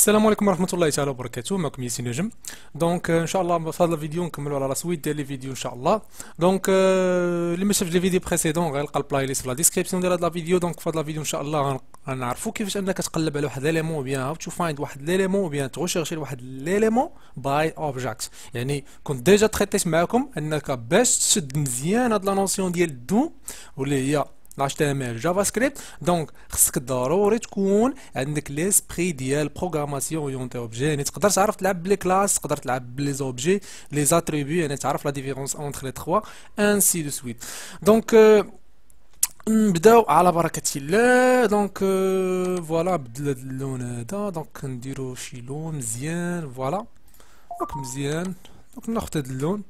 السلام عليكم ورحمة الله تعالى وبركاته. معكم ياسين نجم. دونك ان شاء الله في هذا الفيديو نكملوا على لا سويت ديال لي فيديو ان شاء الله. دونك اللي ما شافش لي فيديو بريسيدون غيلقى البلاي ليست في لا ديسكريبسيون ديال هذا الفيديو. دونك في هذا الفيديو ان شاء الله غنعرفوا كيفاش انك تقلب على واحد ليليمون او بيان هاو تو فايند واحد ليليمون او بيان تغوشيرشي لواحد ليليمون باي اوبجيكت. يعني كنت ديجا تريتيت معكم انك باش تشد مزيان هاد لا نوسيون ديال الدو واللي هي HTML جافا سكريبت. دونك خصك ضروري تكون عندك ليسبري ديال بروغراماسيون اورينتي اوبجي، يعني تقدر تعرف تلعب بلي كلاس، تقدر تلعب بلي زوبجي لي زاتريبيو، يعني تعرف لا ديفيرونس اونتر لي تخوا انسي دو سويت. دونك نبداو على بركة الله. دونك فوالا بدل اللون هذا، دونك نديرو شي لون مزيان فوالا. دونك مزيان، دونك ناخد هاد اللون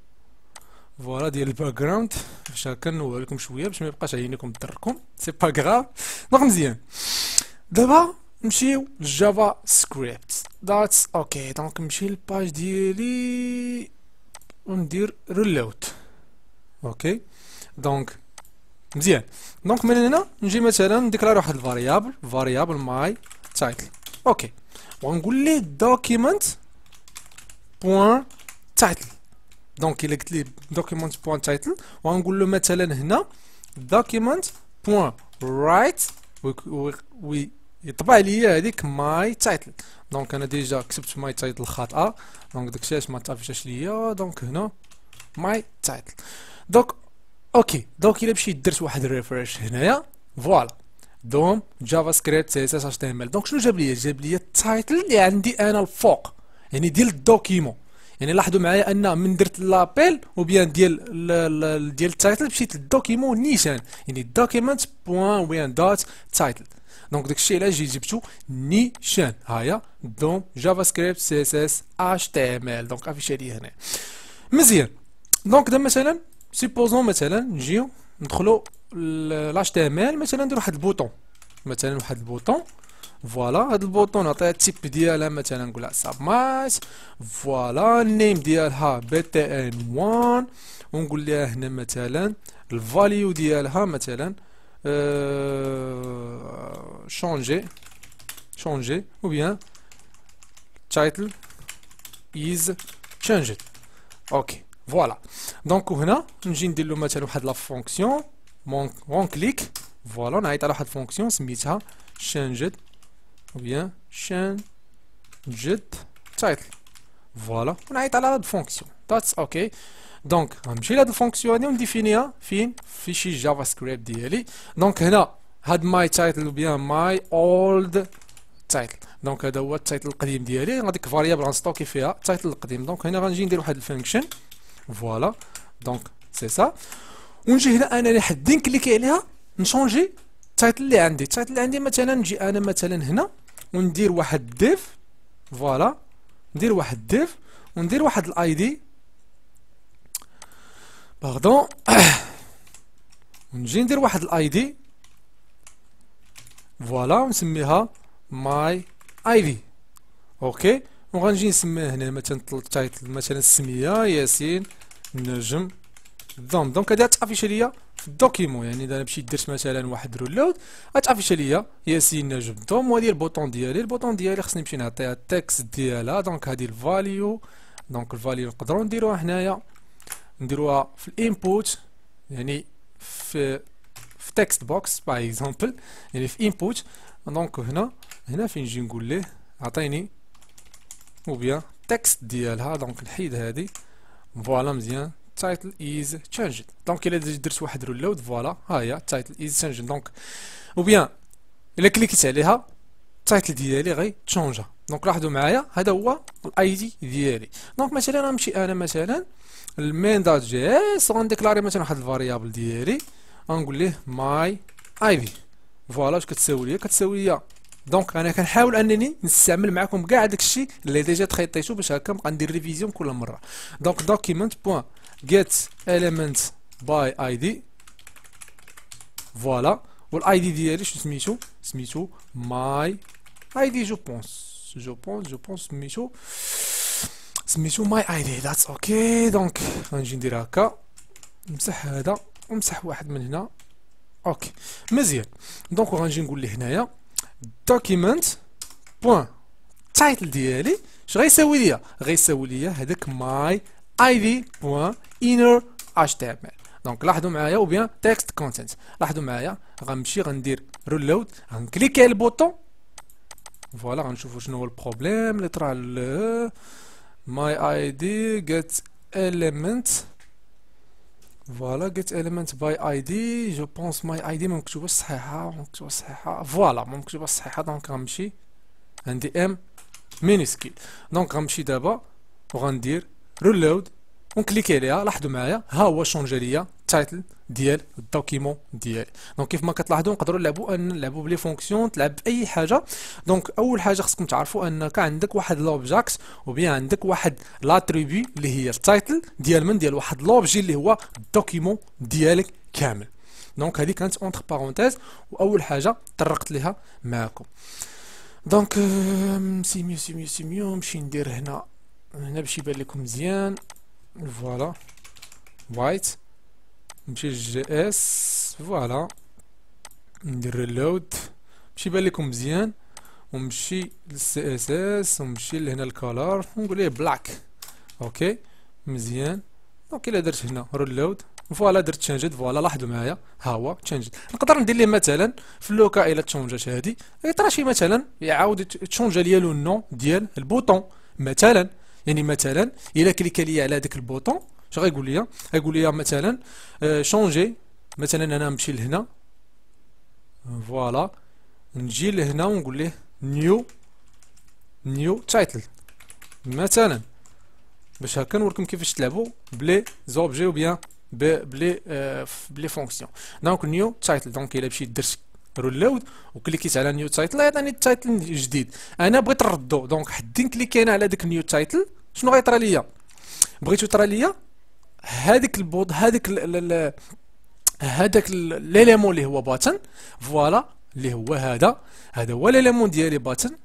فوالا ديال الباك جراوند باش هكا نوريكم شويه باش ما يبقاش عينيكم تضركم، سي با غراف. دونك مزيان دابا نمشيو للجافا سكريبت ذاتس اوكي. دونك نمشي للباج ديالي وندير ريلوت اوكي. دونك مزيان، دونك من هنا نجي مثلا نديكلاري واحد الفاريابل ماي تايتل اوكي، ونقول ليه دوكيمنت بوان تايتل. دونك الا قلت لي document بوان تايتل وغنقول له مثلا هنا document بوان رايت ويطبع لي هذيك ماي تايتل. دونك انا ديجا كتبت ماي تايتل خاطئه، دونك داكشي علاش ما تعرفش ليا. دونك هنا ماي تايتل. دونك اوكي، دونك الا مشيت درت واحد الريفريش هنايا فوالا دوم جافا سكريبت سي اس اس اتش تي ام ال. دونك شنو جاب لي؟ جاب لي التايتل اللي عندي انا الفوق، يعني ديال الدوكيمون. يعني لاحظوا معايا ان من درت لابيل وبيان ديال التايتل مشيت للدوكيمون نيشان، يعني دوكيمنت بوان وبيان دوت تايتل. دونك داكشي علاش جبتو نيشان. هايا دوم جافا سكريبت سي اس اس اتش تي ام ال. دونك افيشا لي هنا مزيان. دونك دابا مثلا سيبوزون مثلا نجيو ندخلو ل اتش تي ام ال، مثلا ندير واحد البوطون، مثلا واحد البوطون فوالا. هاد البوطون نعطيها التيب ديالها مثلا نقولها سابمات فوالا، النيم ديالها بي تي ان 1، ونقول لها هنا مثلا الفاليو ديالها مثلا شونجي او بيان تايتل از changed اوكي فوالا. دونك هنا نجي ندير له مثلا واحد لا فونكسيون مون كليك فوالا، نعيط على واحد الفونكسيون سميتها changed ou bien changed title فوالا، ونعيط على هاد الفونكسيون ذاتس اوكي. دونك غنمشي لهاد الفونكسيون هادي ونديفينيها فين في شي جافا سكريبت ديالي. دونك هنا هاد ماي تايتل ou bien ماي اولد تايتل، دونك هذا هو التايتل القديم ديالي، غاديك فاريابل غنستوكي فيها التايتل القديم. دونك هنا غنجي ندير واحد الفانكشن فوالا، دونك سي سا، ونجي هنا انا اللي حدين نكليكي عليها نشونجي التايتل اللي عندي. التايتل اللي عندي مثلا نجي انا مثلا هنا وندير واحد ديف فوالا، ندير واحد ديف وندير واحد الاي دي باردون ونجي ندير واحد الاي دي فوالا ونسميها ماي اي دي اوكي. وغنجي نسميه هنا مثلا التايتل مثلا السميه ياسين نجم دوم. دونك هادي غتعرفيش ليا في الدوكيمون، يعني اذا انا مشيت درت مثلا واحد ريلود غتعرفيش ليا ياسين نجم دوم. وهادي البوطون ديالي، البوطون ديالي خصني نمشي نعطيها التكست ديالها. دونك هادي الفاليو، دونك الفاليو نقدروا نديروها هنايا، نديروها في الانبوت يعني في تكست بوكس باغ اكزومبل، يعني في انبوت. دونك هنا فين نجي نقول ليه عطيني او بيان تكست ديالها. دونك نحيد هادي فوالا مزيان title is changed. دونك الا درت واحد ريلود فوالا ها هي title is changed. دونك او بيان الا كليكيت عليها التايتل ديالي غي تشونجا. دونك لاحظوا معايا هذا هو الاي دي ديالي. دونك مثلا غنمشي انا مثلا المين دوت جي اس غنديكلاري مثلا واحد الفاريابل ديالي غنقول ليه ماي اي دي فوالا. واش كتساوي ليا؟ كتساوي ليا. دونك انا كنحاول انني نستعمل معكم كاع داكشي اللي ديجا تخيطيتو باش هكا نبقى ندير ريفيزيون كل مره. دونك document بوان get element by id فوالا، والاي دي ديالي شنو سميتو my id جو بونس سميتو my id ذاتس اوكي. دونك غنجي ندير هكا نمسح هذا ونمسح واحد من هنا اوكي مزيان. دونك غنجي نقول ليه هنايا document بوان التايتل ديالي اش غيساوي ليا؟ غيساوي ليا هذاك ماي اي دي بوان انر اش تي ام ال. دونك لاحظوا معايا او بيان تكست كونتنت. لاحظوا معايا غنمشي غندير ريلود، غنكليكي على البوطون فوالا، غنشوفوا شنو هو البروبليم اللي طرا ل my id get element. فوالا get element by id. جو بونس my id ما مكتوباش صحيحه، فوالا ما مكتوباش صحيحه. دونك غنمشي عندي ام مينيسكيل. دونك غنمشي دابا وغندير ريلود ونكليكي عليها. لاحظوا معايا ها هو شونجا ليا التايتل ديال الدوكيمون ديالي. دونك كيف ما كتلاحظوا نقدروا نلعبوا بلي فونكسيون، تلعب باي حاجه. دونك اول حاجه خصكم تعرفوا انك عندك واحد لوبجاكت وبيان عندك واحد لاتريبي اللي هي التايتل ديال واحد لوبجي اللي هو الدوكيمون ديالك كامل. دونك هذه كانت اونتر بارونتيز واول حاجه طرقت ليها معكم. دونك سيميو نمشي ندير هنا باش يبان لكم مزيان. فوالا وايت، نمشي للجي اس فوالا ندير ريلود باش يبان لكم مزيان، ونمشي للسي اس اس ونمشي لهنا الكولور ونقول ليه بلاك. اوكي مزيان. دونك الا درت هنا ريلود فوالا درت تشانجد. فوالا لاحظوا معايا ها هو تشانجد. نقدر ندير ليه مثلا في اللوكا الا تشونجات هادي يطرا شي مثلا يعاود تشونجا ليا لو نون ديال البوطون مثلا. يعني مثلا الا كليكا ليا على هذاك البوطون اش غايقول ليا؟ غايقول ليا مثلا شونجي. مثلا انا نمشي لهنا فوالا نجي لهنا ونقول ليه نيو تايتل مثلا، باش هكا نوريكم كيفاش تلعبوا بلي زوبجي و بيان بلي فونكسيون. دونك نيو تايتل. دونك الا مشيت درت ريلود وكليكيت على نيو تايتل عطاني التايتل جديد. انا بغيت نردو دونك حدين كليكي انا على داك نيو تايتل شنو غيطرى ليا؟ بغيتو طرا ليا هذاك البوط هذاك ليليمون اللي هو باتن فوالا اللي هو هذا هو ليليمون ديالي باتن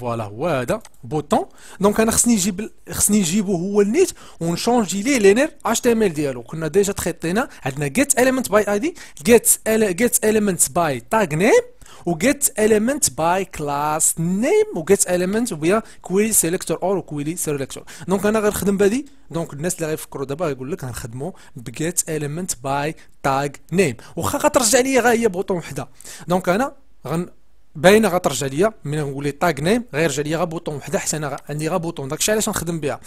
فوالا هو هذا بوطون. دونك انا خصني نجيبو هو النيت ونشونجي ليه لينير اش تي ام ال ديالو. كنا ديجا تخيطينا عندنا get element by id get element by tag name و get element by class name و get element وبيا query selector or و query selector. دونك انا غنخدم بهادي. دونك الناس اللي غيفكروا دابا غيقول لك غنخدموا ب get element by tag name واخا غترجع ليا غا هي بوطون وحده. دونك انا باينه غترجع ليا ملي نقول لي تاغ نيم غيرجع ليا غا بوطون وحده حيت انا عندي غا بوطون. داكشي علاش نخدم بها.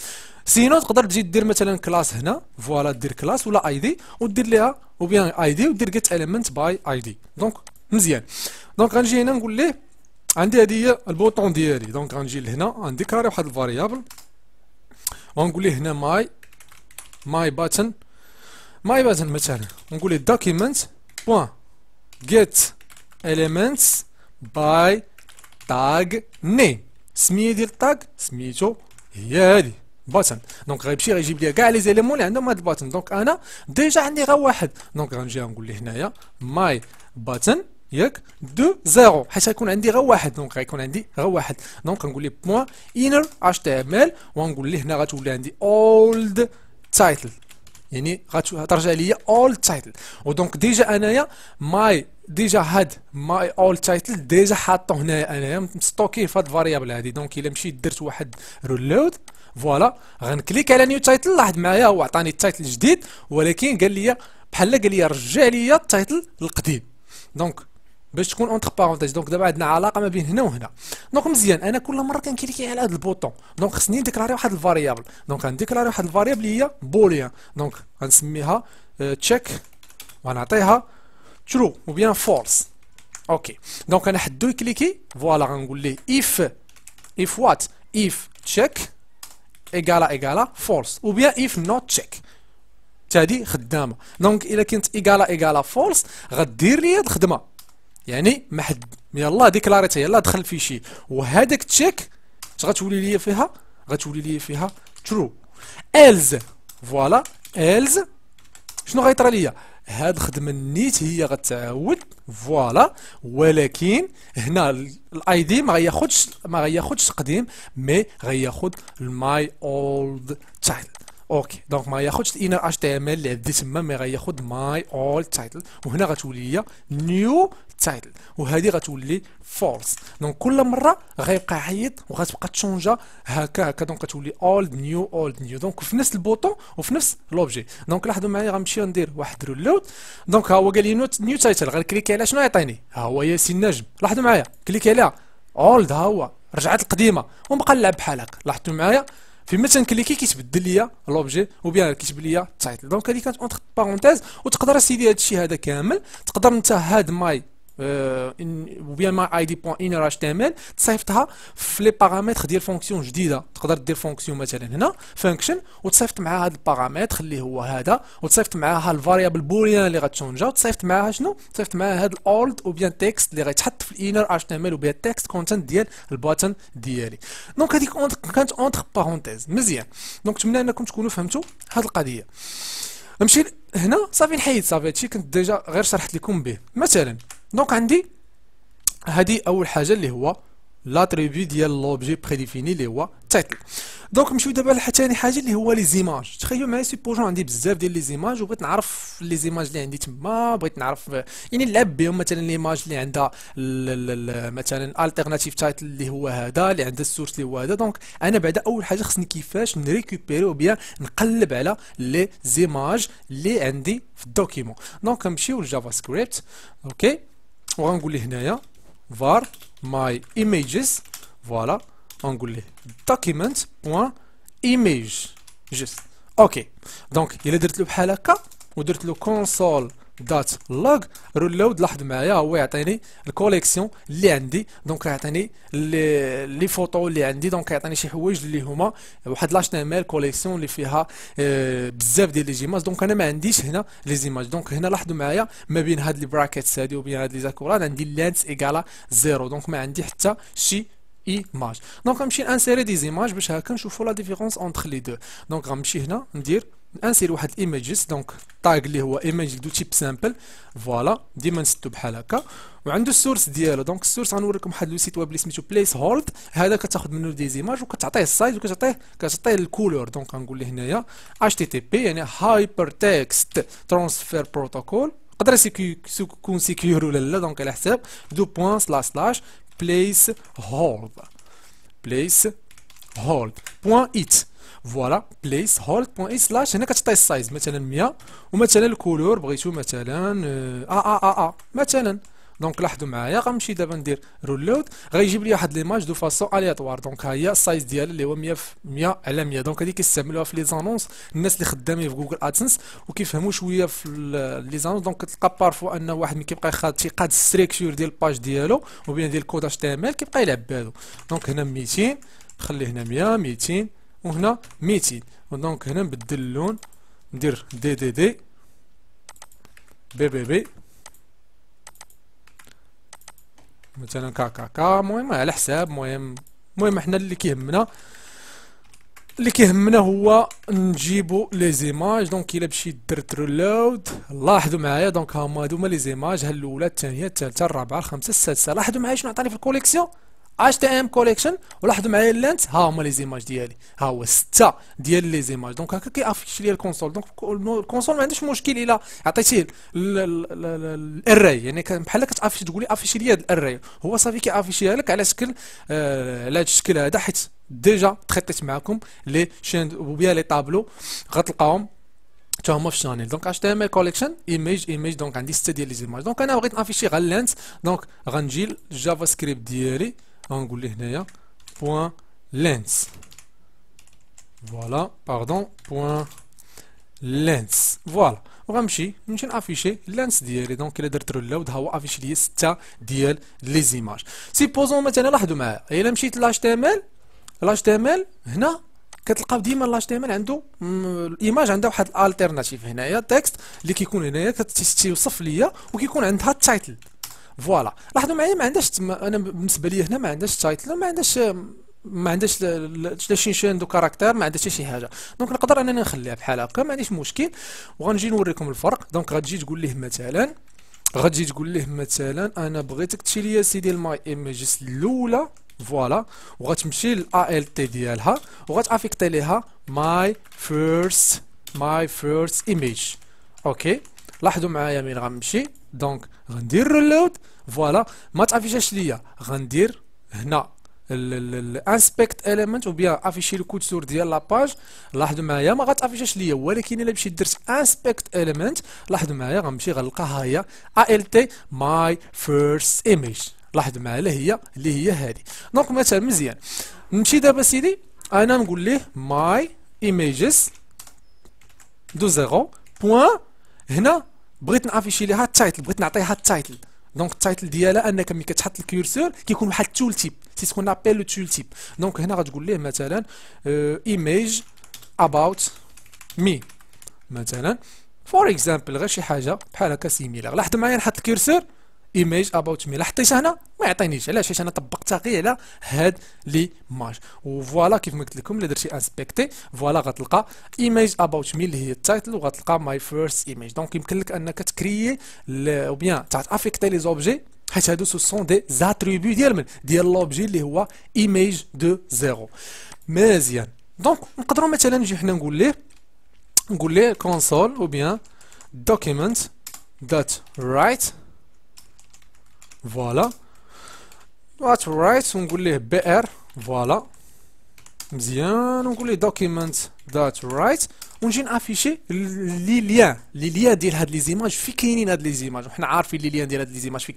سينو تقدر تجي دير مثلا كلاس هنا فوالا دير كلاس ولا اي دي ودير ليها وبيان اي دي ودير جيت اليمنت باي اي دي. دونك مزيان. دونك غنجي هنا نقول ليه عندي هذه هي البوطون ديالي. دونك غنجي لهنا غنديكلاري واحد الفاريابل ونقول ليه هنا ماي باتن مثلا ونقول ليه دوكيمنت بوان جيت اليمنتس باي تاغ نيم. السميه ديال التاغ سميتو هي هادي باتن. دونك غيمشي غيجيب لي كاع لي زيليمون اللي عندهم هاد الباتن. دونك انا ديجا عندي غير واحد. دونك غنجي نقول ليه هنايا ماي باتن ياك دو زيرو حيت غيكون عندي غير واحد. دونك غيكون عندي غير واحد. دونك غنقول ليه بوان انر اش تي ام ال وغنقول ليه هنا غتولي عندي اولد تايتل يعني غترجع ليا اول تايتل. ودونك ديجا انايا ديجا هاد ماي اول تايتل ديجا حاطو هنايا انايا مستوكيه في هاد الفاريابل هادي. دونك الا مشيت درت واحد ريلود فوالا غنكليك على نيو تايتل. لاحظ معايا هو عطاني التايتل الجديد ولكن قال لي بحال قال لي رجع لي التايتل القديم. دونك باش تكون اونتر بارونتيز. دونك دابا عندنا علاقه ما بين هنا وهنا. دونك مزيان. انا كل مره كنكليكي على هذا البوطون دونك خصني نديكلاري واحد الفاريابل. دونك غنديكلاري واحد الفاريابل هي بوليان. دونك غنسميها تشيك وغنعطيها ترو ou bien false. اوكي دونك انا حدو يكليكي فوالا غنقول ليه if what if check ايكالا false ou bien if not check تادي خدامه. دونك الا كنت ايكالا false غدير لي هاد الخدمه يعني ما حد يلاه ديكلاريتها يلاه دخل في شي وهذاك تشيك اش غتولي لي فيها؟ غتولي لي فيها ترو. else فوالا else شنو غيطرى ليا؟ هاد الخدمه النيت هي غتعاود فوالا ولكن هنا الاي دي ما غياخدش قديم مي غياخد الماي اولد تايتل. اوكي دونك ما ياخذش الانر اش تي ام ال اللي عندي تما، مي غياخذ ماي اول تايتل، وهنا غتولي ليا نيو تايتل، وهذه غتولي فولس. دونك كل مره غيبقى يعيط وغتبقى تشونجا هكا دونك غتولي اولد نيو. دونك في نفس البوطون وفي نفس لوبجي. دونك لاحظوا معايا غنمشي ندير واحد ريلود. دونك ها هو قال لي نيو تايتل، غنكليكي على شنو يعطيني؟ ها هو ياسين نجم. لاحظوا معايا كليكي عليها اولد، ها هو رجعت القديمه ونبقى نلعب بحال هكا. لاحظتوا معايا فيما تنكليكي كيتبدل ليا لوبجي وبيان كيتب ليا التايتل. دونك هذه كانت اونتر بارونتيز. وتقدر اسيدي هذا الشيء هذا كامل، تقدر انت هاد ماي وبيان ماي اي دي بوان انر اش تي ام ال تصيفطها في لي بارامتر ديال فونكسيون جديده. تقدر دير فونكسيون مثلا هنا فانكشن وتصيفط معها هذا البارامتر اللي هو هذا، وتصيفط معها الفاريابل بوليان اللي غتشونجا، وتصيفط معها شنو؟ تصيفط معها هذا الاولد وبيان تكست اللي غيتحط في الانر اش تي ام ال وبيان تكست كونتنت ديال الباتن ديالي. دونك هذيك كانت اونتر بارونتيز مزيان. دونك نتمنى انكم تكونوا فهمتوا هذه القضيه. نمشي هنا صافي نحيد صافي هادشي كنت ديجا غير شرحت لكم به. مثلا دونك عندي هذه اول حاجه اللي هو لاتريبيو ديال لوبجي بريديفيني اللي هو تايتل. دونك نمشيو دابا لثاني حاجه اللي هو لي زيماج. تخيلوا معايا سيبوجون عندي بزاف ديال لي زيماج وبغيت نعرف لي زيماج اللي عندي تما، بغيت نعرف يعني نلعب بهم. مثلا ليماج اللي عندها مثلا التيرناتيف تايتل اللي هو هذا، اللي عندها السورس اللي هو هذا. دونك انا بعدا اول حاجه خصني كيفاش نريكوبيري او بيان نقلب على لي زيماج اللي عندي في الدوكيمون. دونك نمشيو لجافا سكريبت اوكي، وغنقول ليه هنايا var my images فوالا، غنقول ليه document.image جست اوكي. دونك الا درت له بحال هكا ودرت له console دات log ريلود، لاحظ معايا هو يعطيني الكوليكسيون اللي عندي. دونك يعطيني لي فوتو اللي عندي، دونك يعطيني شي حوايج اللي هما واحد لاش تي ام ال كوليكسيون اللي فيها بزاف ديال لي زيماج. دونك انا ما عنديش هنا لي زيماج. دونك هنا لاحظوا معايا ما بين هاد لي براكيتس هادي وبين هاد لي زاكورات عندي لانس ايكالا 0. دونك ما عندي حتى شي ايماج. دونك غنمشي انسيري دي زيماج باش هكا نشوفوا لا ديفيرونس اونتر لي دو. دونك غنمشي هنا ندير انسيري واحد الايماجز. دونك طاغ اللي هو ايماج دو تيب سامبل فوالا، ديما نسدو بحال هكا وعنده السورس ديالو. دونك السورس غنوريكم واحد لو سيت ويب اللي سميتو بليس هولد. هذا كتاخذ منه دي زيماج وكتعطيه السايز وكتعطيه الكولور. دونك غنقول له هنايا اتش تي تي بي يعني هايبر تكست ترانسفير بروتوكول. يقدر يكون سيكيور ولا لا، دونك على حساب دو بوين سلاش بليس هولد بوين ايت فوالا بليس هولد بوين اي سلاش. هنا كتعطي السايز مثلا 100 ومثلا الكولور بغيتو مثلا مثلا. دونك لاحظوا معايا غنمشي دابا ندير ريلود غيجيب لي واحد ليماج دو فاسون الياتوار. دونك ها هي السايز ديالها اللي هو 100 على 100. دونك هذه كيستعملوها في لي زانونس الناس اللي خدامين في جوجل ادسنس وكيفهموا شويه في لي زانونس. دونك كتلقى بارفو ان واحد ملي كيبقى يقاد الستركتور ديال الباج ديالو وبين ديال الكود اش تي ام ال كيبقى يلعب بهادو. دونك هنا 200 نخلي هنا 100 200 وهنا 200. ودونك هنا نبدل اللون ندير دي دي دي بي بي بي مثلا كا. المهم على حساب المهم حنا اللي كيهمنا هو نجيبو لي زيماج. دونك الا مشيت درت ريلود لاحظوا معايا دونك هما هادوما لي زيماج، ها الاولى الثانيه الثالثه الرابعه الخامسه السادسه. لاحظوا معايا شنو عطاني في الكوليكسيون اش تي ام كوليكشن. ولاحظوا معايا اللينت ها هما لي زيماج ديالي، ها هو 6 ديال لي زيماج. دونك هكا كيافيش ليا الكونسول. دونك الكونسول ما عندوش مشكل الا عطيتيه الاري، يعني بحال كتافيش تقولي افيشي ليا الاري، هو صافي كيافيشيها لك على شكل على هذا الشكل هذا، حيت ديجا تخطيت معكم لي شين وبيان لي طابلو غتلقاهم حتى هما في الشانيل. دونك اش تي ام ال كوليكشن ايميج دونك عندي 6 ديال لي زيماج. دونك انا بغيت نافيشي غير اللينت. دونك غنجي الجافا سكريبت ديالي غنقول ليه هنايا بوين لينس فوالا باردون بوين لينس فوالا، وغنمشي نافيشي اللينس ديالي. دونك الا درت ريلود ها هو افيشي ليا 6 ديال لي زيماج. سيبوزون مثلا لاحظوا معايا الا مشيت لاش تي ام ال هنا كتلقاو ديما لاش تي ام ال عنده الايماج عندها واحد الالتيرناتيف هنايا تكست اللي كيكون هنايا كتوصف ليا وكيكون عندها التايتل فوالا. لاحظوا معايا ما عندهاش انا بالنسبه لي هنا ما عندهاش تايتل، ما عندهاش لا شين دو كاركتير، ما عندهاش شي حاجه. دونك نقدر انني نخليها بحال هكا ما عنديش مشكل. وغنجي نوريكم الفرق. دونك غتجي تقول ليه مثلا انا بغيتك تشي لي سيدي الماي ايميجز الاولى فوالا وغتمشي للA L T ديالها وغتافيكتي ليها my first image. اوكي لاحظوا معايا مين غنمشي دونك غندير ريلود فوالا ما تافيشاش ليا غندير هنا الانسبكت اليمنت وبيان افيشي الكود سور ديال لاباج. لاحظوا معايا ما غتافيشاش ليا ولكن الا مشيت درت انسبكت اليمنت لاحظوا معايا غنمشي غنلقاها هي ALT my first image. لاحظوا معايا اللي هي هذه. دونك مثلا مزيان نمشي دابا سيدي انا نقول ليه my images دو زيرو بوان. هنا بغيت نافيشي ليها التايتل بغيت نعطيها التايتل دونك التايتل ديالها انك ملي كتحط الكورسور كيكون واحد التول تيب سي سكون ابيل لو تول تيب. دونك هنا غتقول ليه مثلا ايميج اباوت مي مثلا فور اكزامبل غير شي حاجه بحال هكا سيميلار. لاحظوا معايا نحط الكورسور ايميج اباوت مي لا حطيتها هنا ما يعطينيش علاش حيت انا طبقتها غير على هاد ليماج. وفوالا كيف ما قلت لكم الا درتي انسبكتي فوالا غتلقى ايميج اباوت مي اللي هي التايتل وغتلقى ماي فيرست ايميج. دونك يمكن لك انك تكريي او بيان تافيكتي لي زوبجي حيت هادو سو سون دي زاتريبيو ديال لوبجي اللي هو ايميج دو زيرو. مزيان دونك نقدروا مثلا نجي حنا نقول ليه كونسول او بيان دوكيمنت دوت رايت فوالا وات رايت ونقول ليه بي ار فوالا مزيان ونقول ليه دوكيمنت دوت رايت ونجي نافيشي لي ليان ديال هاد لي زيماج في كاينين هاد لي زيماج وحنا عارفين لي ليان ديال هاد لي زيماج في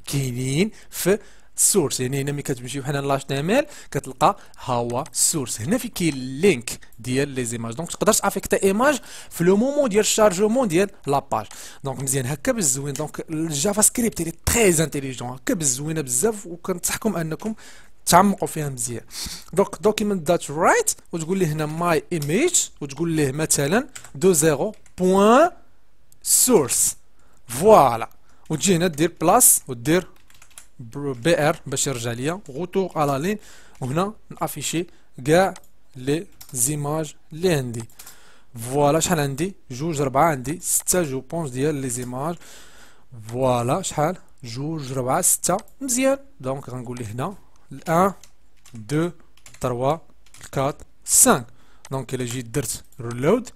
كاينين في السورس. يعني هنا ملي كتمشيو حنا لاش تي ام ال كتلقى هو السورس هنا في كاين اللينك ديال لي زيماج. دونك تقدر تافيكتي ايماج في لو مومون ديال الشارجمون ديال لاباج. دونك مزيان هكا بالزوين. دونك الجافا سكريبت اللي تري انتيليجون هكا بالزوينه بزاف وكنصحكم انكم تعمقوا فيها مزيان. دونك دوكيمنت دات رايت وتقول لي هنا ماي ايميج وتقول ليه مثلا دو زيرو بوان سورس فوالا وتجي هنا دير بلاس ودير بي ار باش يرجع ليا غوتور على لين وهنا نافيشي كاع لي زيماج اللي عندي. فوالا شحال عندي جوج ربعة عندي ستة جو بونس ديال لي زيماج. فوالا شحال جوج ربعة ستة مزيان. دونك غنقول ليه هنا 1 2 3 4 5. دونك الا جيت درت ريلود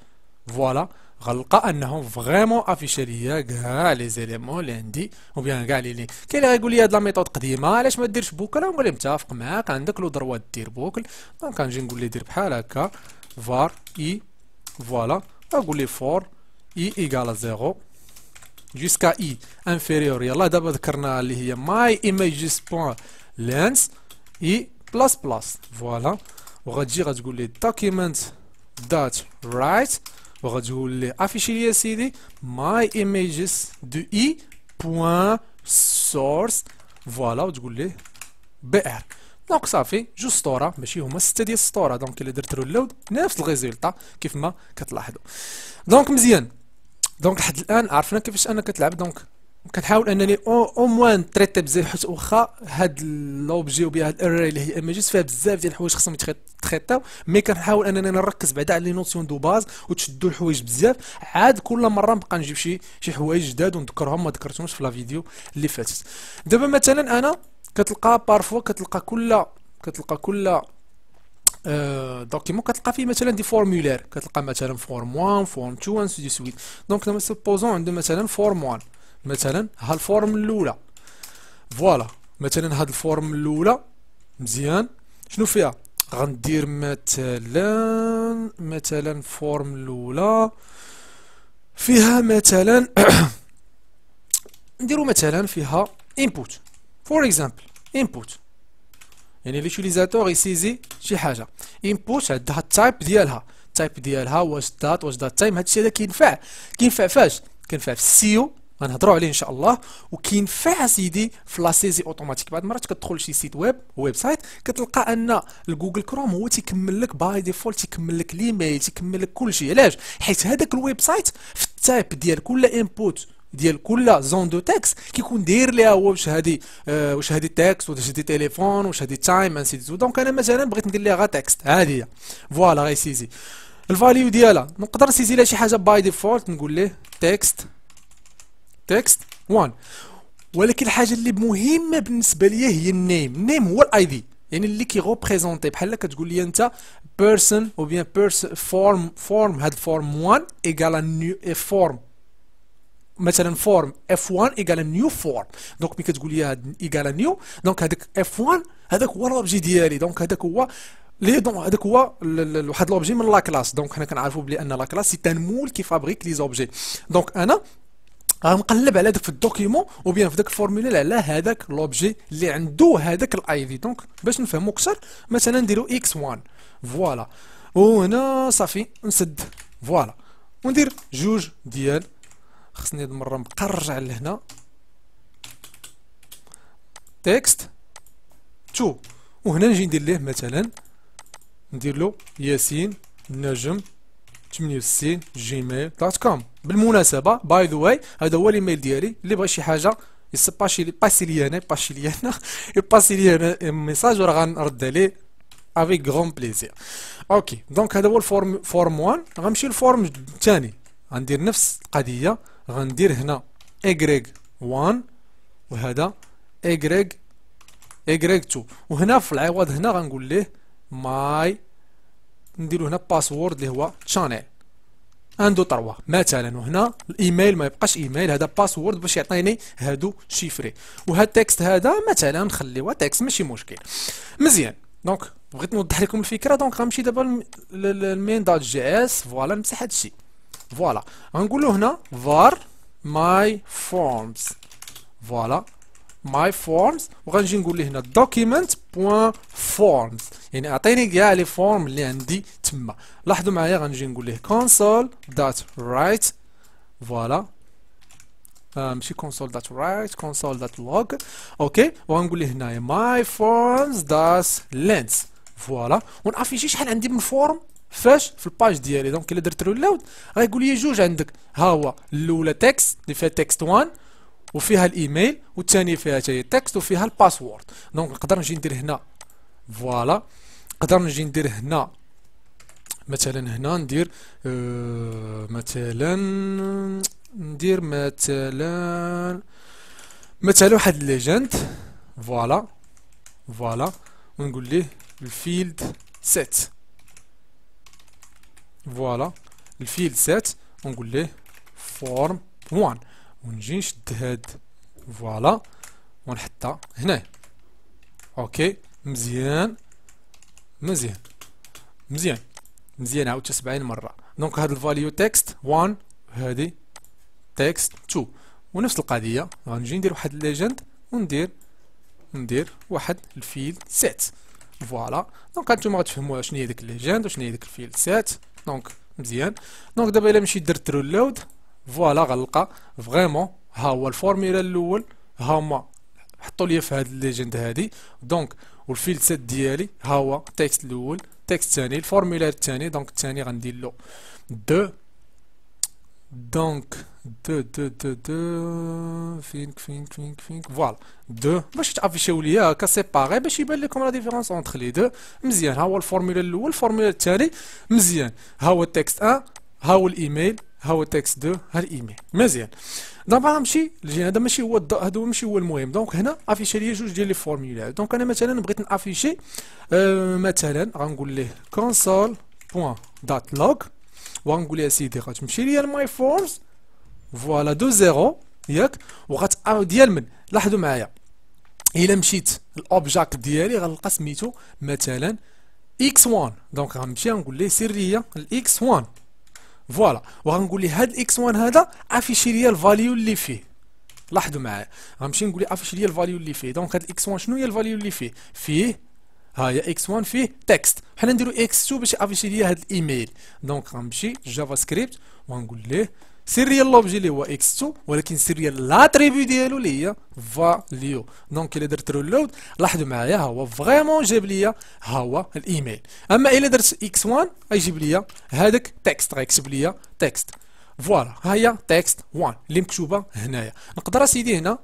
فوالا غنلقى انه فريمون افيشي ليا كاع لي زيليمون اللي عندي وبيان كاع لي كاين اللي غايقول لي هاد لا ميثود قديمه علاش ما ديرش بوكل. نقول ليه متفق معاك عندك لو دروا دير بوكل. دونك غنجي نقول ليه دير بحال هكا var i فوالا نقول ليه فور i ايكال 0 جوسكا i انفيريور. يلا دابا ذكرنا اللي هي my images بوين لينس i بلاس بلاس فوالا وغتجي غتقول لي document dot write وغتقول لي افيشي لي سيدي my images دو i بوين source فوالا وتقول ليه بي ار. دونك صافي جوج سطورة ماشي هما 6 ديال السطورة. دونك الا درت ريلود نفس الريزولتا كيف ما كتلاحظوا. دونك مزيان. دونك لحد الان عرفنا كيفاش انا كتلعب. دونك كنحاول انني او موان تريتي بزاف حيت واخا هاد لوبجي وبها هاد الاري اللي هي ايميجز فيها بزاف ديال الحوايج خصهم يتخيطاو مي كنحاول انني نركز بعدا على لي نوسيون دو باز وتشدوا الحوايج بزاف عاد كل مره نبقى نجيب شي حوايج جداد ونذكرهم ما ذكرتهمش في لا فيديو اللي فاتت. دابا مثلا انا كتلقى بارفوا كتلقى كل دوكيمون كتلقى فيه مثلا دي فورمولير كتلقى مثلا فورم 1 فورم 2 انسي دي سويت. دونك دابا سوبوزون عنده مثلا فورم 1 مثلا ها الفورم الاولى فوالا مثلا هاد الفورم الاولى مزيان شنو فيها غندير مثلا فورم الاولى فيها مثلا نديرو مثلا فيها input فور اكزامبل input يعني ليوتيليزاتور يسيزي شي حاجه input عندها التايب ديالها واش دات تايم. هادشي هذا كينفع فاش كينفع في السيو غنهضروا عليه ان شاء الله وكينفع سيدي في لا سيزي اوتوماتيك. بعض المرات كتدخل شي سيت ويب سايت كتلقى ان الجوجل كروم هو تيكمل لك باي ديفولت تيكمل لك الايميل تيكمل لك كلشي. علاش حيت هذاك الويب سايت في التايب ديال كل انبوت ديال كل زون دو تكست كيكون داير ليها هو واش هادي تكست واش هادي تليفون واش هادي تايم انسي دو. دونك انا مثلا بغيت ندير ليها غا تكست هادي هي فوالا غيسيزي الفاليو ديالها نقدر نسيزي لها شي حاجه باي ديفولت نقول ليه تكست 1. ولكن الحاجه اللي مهمه بالنسبه ليا هي النيم هو الاي دي يعني اللي كيغوبريزونتي بحال كتقول لي انت person ou bien form هاد form 1 égale new form مثلا فورم F1 égale نيو فورم. دونك ملي كتقول لي هاد égale نيو دونك هذاك F1 هذاك هو لوبجي ديالي. دونك هذاك هو هذاك هو واحد لوبجي من لا كلاس. دونك حنا كنعرفوا بلي ان لا كلاس سي ان مول كي فابريك لي زوبجي. دونك انا غنقلب على داك في الدوكيومون او بيان في داك الفورمولير على هذاك لوبجي اللي عنده هذاك الاي دي. دونك باش نفهموا اكثر مثلا نديرو x1 فوالا وهنا صافي نسد فوالا وندير جوج ديال خصني هاد المره نبقى نرجع لهنا تكست تو وهنا نجي ندير ليه مثلا ندير له ياسين نجم 68 جيميل دوت كوم. بالمناسبه باي ذا واي هذا هو الايميل ديالي. اللي بغى شي حاجه باسي لي انا ميساج وراه غنرد عليه افيك غون بليزير. اوكي دونك هذا هو فورم 1. غنمشي للفورم الثاني غندير نفس القضيه. غندير هنا y1 وهذا y2 وهنا في العوض هنا غنقول ليه ماي نديرو هنا باسورد اللي هو شانيل 1 2 3 مثلا. وهنا الايميل ما يبقاش ايميل هذا باسورد باش يعطيني هادو شيفري. وهذا التكست هذا مثلا نخليوه تكست ماشي مشكل مزيان. دونك بغيت نوضح لكم الفكره. دونك غنمشي دابا للمين دوت جي اس فوالا نمسح هادشي فوالا غنقولو هنا var my forms فوالا my forms وغنجي نقول ليه هنا document.forms يعني اعطيني كاع لي فورم اللي عندي تما. لاحظوا معايا غنجي نقول ليه console.write فوالا ماشي console.write console.log اوكي وغنقول ليه هنايا my forms length فوالا ونافيشي شحال عندي من فورم فاش في الباج ديالي. دونك الا درت ريلود غيقول لي جوج عندك ها هو الاولى تكست اللي فيها تكست 1 وفيها الايميل والثانيه فيها حتى هي تكست وفيها الباسورد. دونك نقدر نجي ندير هنا فوالا نقدر نجي ندير هنا مثلا هنا ندير مثلا ندير مثلا واحد ليجند فوالا ونقول ليه الفيلد سيت فوالا الفيلد سيت ونقول ليه فورم 1 ونجي نشد هاد فوالا ونحطها هنا. اوكي مزيان عاودت 70 مره. دونك هاد الفاليو تكست 1 هادي تكست 2 ونفس القضيه غنجي ندير واحد ليجند وندير واحد الفيلد سيت فوالا. دونك هانتوما غتفهموا شنو هي ديك الليجند وشنو هي ديك الفيلد سيت. دونك مزيان. دونك دابا الا مشيت درت ريلود فوالا غنلقى فريمون ها هو الفورميلا الاول ها هما حطوا لي في هاد الليجند هادي. دونك والفيلد سيت ديالي ها هو التكست الاول التكست الثاني الفورميلا الثاني. دونك الثاني غندير له دو دونك دو فينك فوالا دو باش تافيشيو ليا هكا سيباري باش يبان لكم لا ديفيرونس اونتر لي دو. مزيان ها هو الفورمولا الاول الفورمولا الثاني مزيان ها هو التكست 1 ها هو الايميل ها هو التكست 2 ها الايميل مزيان. دابا غنمشي هذا ماشي هو هذا ماشي هو المهم. دونك هنا افيشي لي جوج ديال لي فورمولا. دونك انا مثلا بغيت نافيشي مثلا غنقول ليه console.log وغنقول يا سيدي غتمشي ليا لماي فورمز فوالا دو زيرو ياك ديال من لاحظوا معايا الا مشيت الاوبجاكت ديالي غنلقى سميتو مثلا x1. دونك غنمشي غنقول ليه سريه الاكس 1 فوالا وغنقول ليه هاد الاكس 1 هذا افيشي ليا الفاليو اللي فيه. لاحظوا معايا غنمشي نقول ليه افيشي ليا الفاليو اللي فيه. دونك هاد الاكس 1 شنو هي الفاليو اللي فيه ها هي x1 فيه تكست. حنا نديرو x2 باش يافيشي ليا هاد الايميل. دونك غنمشي جافا سكريبت وغنقول ليه سيريال لوبجي اللي هو x2 ولكن سيريال لاتريبيو ديالو اللي هي فاليو. دونك الا درت ريلود لاحظوا معايا ها هو فريمون جاب ليا ها هو الايميل. اما الا درت x1 غيجيب ليا هذاك تكست غيكتب ليا تكست فوالا ها هي تكست 1 اللي مكتوبه هنايا. نقدر اسيدي هنا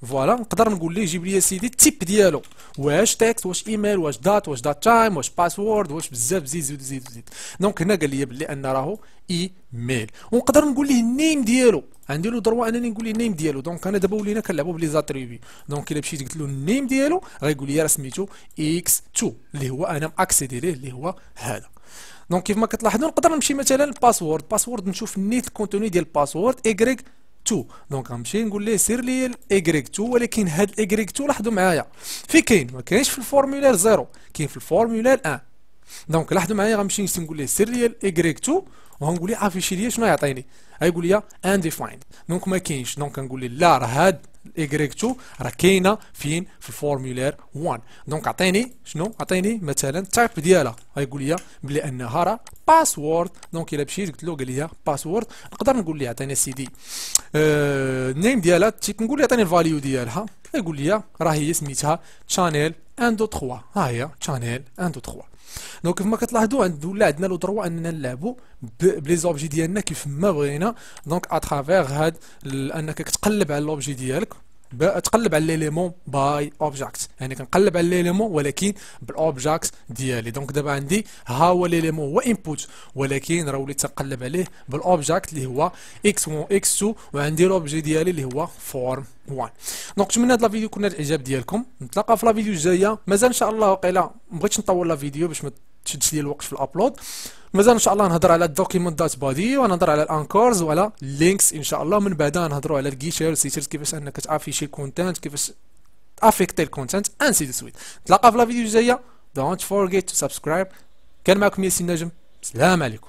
فوالا نقدر نقول ليه جيب لي سيدي التيب ديالو واش تكست واش ايميل واش دات تايم واش باسورد واش بزاف زيد. دونك هنا قال لي بلي ان راهو ايميل. ونقدر نقول ليه النيم ديالو عندي له دروا انني نقول ليه النيم ديالو. دونك انا دابا ولينا كنلعبوا بلي زاتريبي. دونك الا مشيت قلت له النيم ديالو غيقول لي راه سميتو x2 اللي هو انا ماكسيدي ليه اللي هو هذا. دونك كيف ما كتلاحظوا نقدر نمشي مثلا الباسورد نشوف نيت الكونتوني ديال الباسورد y2. دونك غنمشي نقول ليه سير لي y2، ولكن هاد y2 لاحظوا معايا في كاين ما كاينش في الفورمولير 0، كاين في الفورمولير 1. دونك لاحظوا معايا غنمشي نقول ليه سير لي y2 وغنقول ليه عافيشي ليا شنو يعطيني، غيقول لي undefined. دونك ما كاينش. دونك كنقول ليه لا راه هاد y2 راه كاينه فين في الفورمولير 1. دونك عطيني شنو، عطيني مثلا التايب ديالها، غيقول لي بلي انها راه باسورد. دونك الا مشيت قلت له قال لي باسورد نقدر نقول ليه عطيني سيدي النيم ديالها، نقول ليه عطيني الفاليو ديالها، يقول لي راه هي سميتها شانيل 1 2 3. ها هي شانيل 1 2 3. دونك كيف ما كتلاحظوا ولا عندنا لو دروا اننا نلعبوا بلي زوبجي ديالنا كيف ما بغينا. دونك اترافير هاد انك كتقلب على لوبجي ديالك، تقلب على ليليمون باي اوبجيكت، يعني كنقلب على ليليمون ولكن بالاوبجيكت ديالي. دونك دابا عندي ها هو ليليمون هو انبوت، ولكن راه وليت تنقلب عليه بالاوبجيكت اللي هو x1 x2، وعندي لوبجي ديالي اللي هو فورم 1. دونك نتمنى هذا الفيديو يكون الاعجاب ديالكم. نتلاقى في لا فيديو الجايه. مازال ان شاء الله وقيلا مبغيتش نطول لا فيديو باش ما تشدش لي الوقت في الابلود. مازال ان شاء الله نهضر على الدوكيمنت دات بادي، ونهضر على الانكورز وعلى لينكس ان شاء الله. من بعدها نهضروا على الجيشر سيترز، كيفاش انك تافيشي الكونتنت، كيفاش تافيكتي الكونتنت انسي دو سويت. نتلاقى في لا فيديو الجايه. دونت فورغيت تو سبسكرايب. كان معكم ياسين نجم. السلام عليكم.